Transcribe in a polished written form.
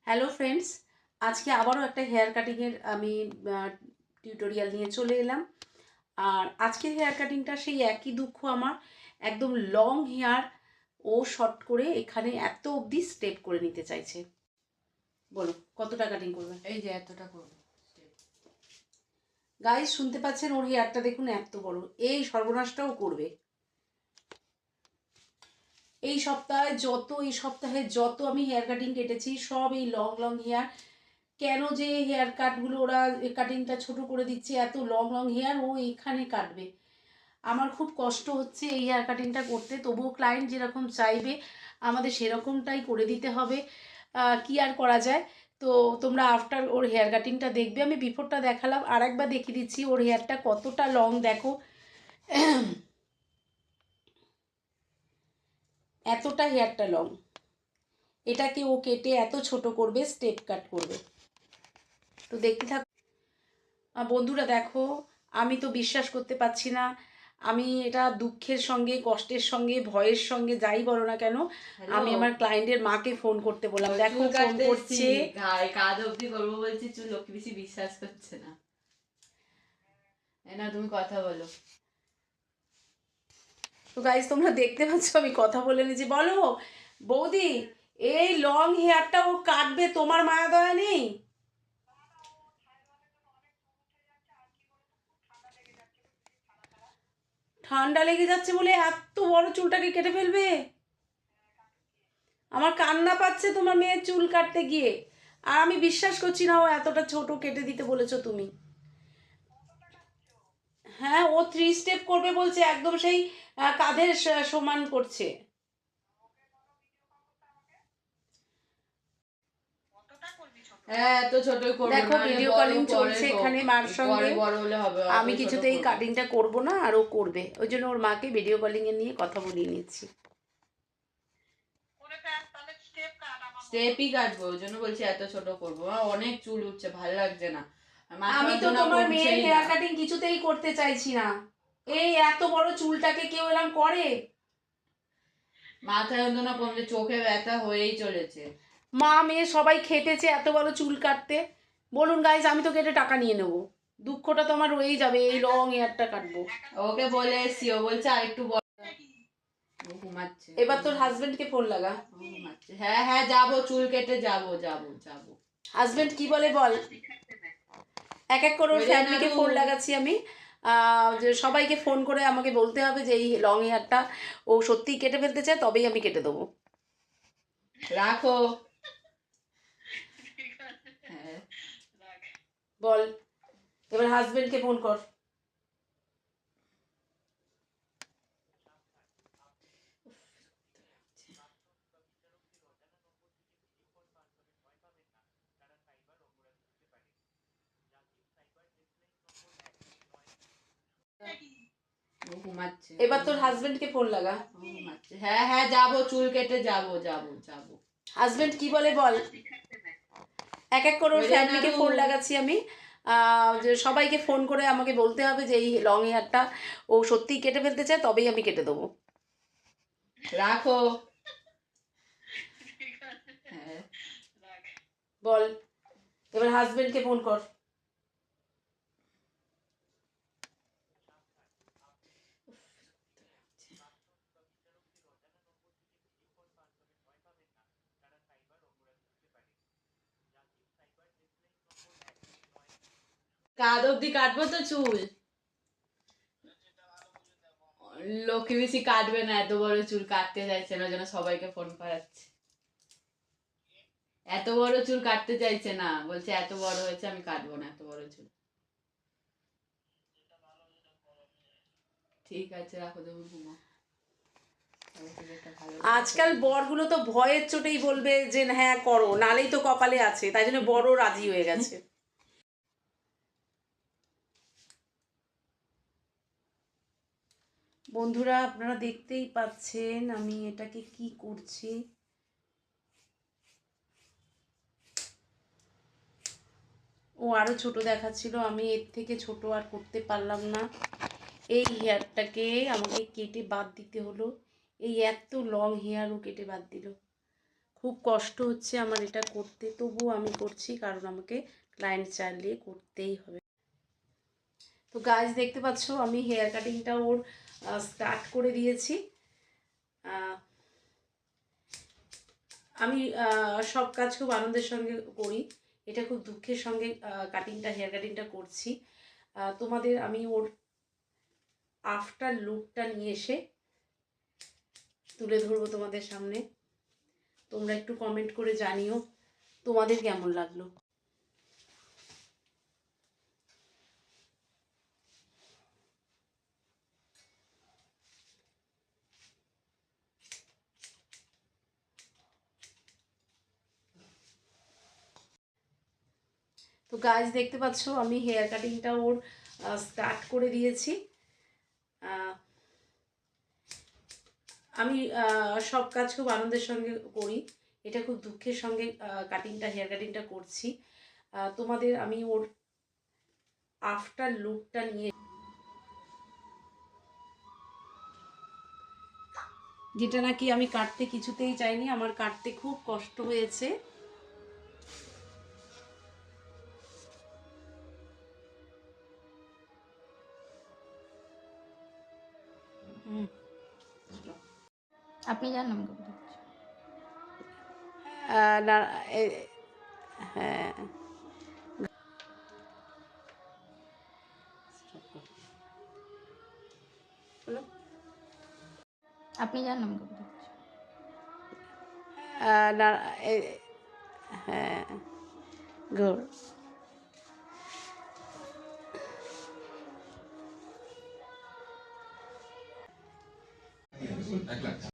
Hello friends, আজকে আবারও একটা হেয়ার কাটিংয়ের আমি টিউটোরিয়াল নিয়ে চলে এলাম। আর আজকের হেয়ার কাটিংটা সেই একই দুঃখ আমার, একদম লং হেয়ার ও শর্ট করে এখানে এত অবধি স্টেপ করে নিতে চাইছে। বলো কতটা কাটিং করবে? এই যে এতটা করবো। গাইস শুনতে পাচ্ছেন, ওর হেয়ারটা দেখুন এত বড়, এই সর্বনাশটাও করবে। এই সপ্তাহে যত আমি হেয়ার কাটিং কেটেছি সব এই লং লং হেয়ার। কেন যে হেয়ার কাটগুলো ওরা কাটিংটা ছোট করে দিচ্ছে, এত লং লং হেয়ার ও এখানে কাটবে। আমার খুব কষ্ট হচ্ছে এই হেয়ার কাটিংটা করতে, তবুও ক্লায়েন্ট যেরকম চাইবে আমাদের সেরকমটাই করে দিতে হবে। কি আর করা যায়। তো তোমরা আফটার ওর হেয়ার কাটিংটা দেখবে, আমি বিফোরটা দেখালাম, আর একবার দেখিয়ে দিচ্ছি ওর হেয়ারটা কতটা লং দেখো। এতটা হেয়ারটা লং, এটাকে ও কেটে এত ছোট করবে, স্টেপ কাট করবে। তো দেখতে থাক বন্ধুরা। দেখো, আমি তো বিশ্বাস করতে পারছি না। আমি এটা দুঃখের সঙ্গে, কষ্টের সঙ্গে, ভয়ের সঙ্গে যাই বলো না কেন, আমি আমার ক্লায়েন্টের মাকে ফোন করতে বললাম। দেখো ফোন করছে, কাজ অবধি করবো বলছি, চুল লোক বেশি বিশ্বাস করছে না। না তুমি কথা বলো। তো গাইজ তোমরা দেখতে পাচ্ছ আমি কথা বলে নিয়েছি। বলো বৌদি, এই লং হেয়ারটা ও কাটবে, তোমার মায়া দয়া নেই? ঠান্ডা লেগে যাচ্ছে বলে এত বড় চুলটাকে কেটে ফেলবে? আমার কান্না পাচ্ছে তোমার মেয়ের চুল কাটতে গিয়ে। আর আমি বিশ্বাস করছি না ও এতটা ছোট কেটে দিতে বলেছো তুমি। হ্যাঁ, ও 3 স্টেপ করবে বলছে, একদম সেই কাঁধের সমান করছে। হ্যাঁ, এত ছোটই করবো, দেখো নাহলে ভিডিও বড় কলিং পরে চলছে হোক, এখানে মার পরে সঙ্গে। বড় হলে হবে, অত আমি ছোট কিছুতেই করবো না। কাটিংটা করব না, আর ও করবে, ওই জন্য ওর মাকে ভিডিও কলিংয়ে নিয়ে কথা বলিয়ে নিচ্ছি। স্টেপই কাটবো, ওই জন্য বলছি এত ছোট করবো। অনেক চুল উঠছে, ভালো লাগছে না। মাথা আমি তো যন্ত্রণা তোমার মেয়ের কমছেই না। হেয়ার কাটিং কিছুতেই করতে চাইছি না। এই এত বড় চুলটাকে কেউ এরকম করে? মাথা যন্ত্রণা কমছে, চোখে ব্যথা হয়েই চলেছে। মা মেয়ে সবাই খেটেছে এত বড় চুল কাটতে। বলুন গাইজ, আমি তো কেটে টাকা নিয়ে নেবো, দুঃখটা তো আমার রয়েই যাবে, এই লং হেয়ারটা কাটবো। ওকে বলে এসছি, ও বলছে আর একটু বড়। ও ঘুমাচ্ছে। এবার তোর হাজবেন্ডকে ফোন লাগা। ও ঘুমাচ্ছে। হ্যাঁ হ্যাঁ, যাবো, চুল কেটে যাবো যাবো যাবো। হাজবেন্ড কি বলে বল। এক এক করে ওর ওই ফ্যামিলিকে নাড়ু। ফোন লাগাচ্ছি আমি। যে সবাইকে ফোন করে আমাকে বলতে হবে যে এই লং হেয়ারটা ও সত্যিই কেটে ফেলতে চায়, তবেই আমি কেটে দেবো। রাখো। হ্যাঁ। বল, এবার হাজবেন্ডকে ফোন কর। ও ঘুমাচ্ছে। এবার তোর হাজবেন্ডকে ফোন লাগা। ও ঘুমাচ্ছে। হ্যাঁ হ্যাঁ, যাবো, চুল কেটে যাবো যাবো যাবো। হাজবেন্ড কি বলে বল। এক এক করে ওর ওই ফ্যামিলিকে নাড়ু। ফোন লাগাচ্ছি আমি। যে সবাইকে ফোন করে আমাকে বলতে হবে যে এই লং হেয়ারটা ও সত্যিই কেটে ফেলতে চায়, তবেই আমি কেটে দেবো। রাখো। হ্যাঁ। বল, এবার হাজবেন্ডকে ফোন কর। কাদ অব্দি কাটবো তো চুল। লোকে বেশি কাটবে না, এত বড় চুল কাটতে চাইছে না, যেন সবাইকে ফোন করাচ্ছে। এত বড় চুল কাটতে চাইছে না, বলছে এত বড় হয়েছে, আমি কাটবো না এত বড় চুল। ঠিক আছে, রাখো, তুমি ঘুমাও। আজকাল বরগুলো তো ভয়ের চোটেই বলবে যে হ্যাঁ করো, নালেই তো কপালে আছে, তাই জন্য বড় রাজি হয়ে গেছে। বন্ধুরা আপনারা দেখতেই পাচ্ছেন আমি এটাকে কি করছি। ও আরও ছোট দেখাচ্ছিল, আমি এর থেকে ছোট আর করতে পারলাম না। এই হেয়ারটাকে আমাকে কেটে বাদ দিতে হলো। এই এত লং হেয়ারও কেটে বাদ দিল। খুব কষ্ট হচ্ছে আমার এটা করতে, তবুও আমি করছি কারণ আমাকে ক্লায়েন্ট চাইলে করতেই হবে। তো গাইজ দেখতে পাচ্ছ আমি হেয়ার কাটিংটা ওর স্টার্ট করে দিয়েছি। আমি সব কাজ খুব আনন্দের সঙ্গে করি, এটা খুব দুঃখের সঙ্গে হেয়ার কাটিংটা করছি। তোমাদের আমি ওর আফটার লুকটা নিয়ে এসে তুলে ধরবো তোমাদের সামনে। তোমরা একটু কমেন্ট করে জানিও তোমাদের কেমন লাগলো। তো গাইজ দেখতে পাচ্ছ আমি হেয়ার কাটিংটা ওর স্টার্ট করে দিয়েছি। আমি সব কাজ খুব আনন্দের সঙ্গে করি, এটা খুব দুঃখের সঙ্গে হেয়ার কাটিংটা করছি। তোমাদের আমি ওর আফটার লুকটা নিয়ে, যেটা নাকি আমি কাটতে কিছুতেই চাইনি, আমার কাটতে খুব কষ্ট হয়েছে। আপনি জান আমাকে বলুন। না, হ্যাঁ, বলো। আপনি জান আমাকে বলুন। না, হ্যাঁ, গুড।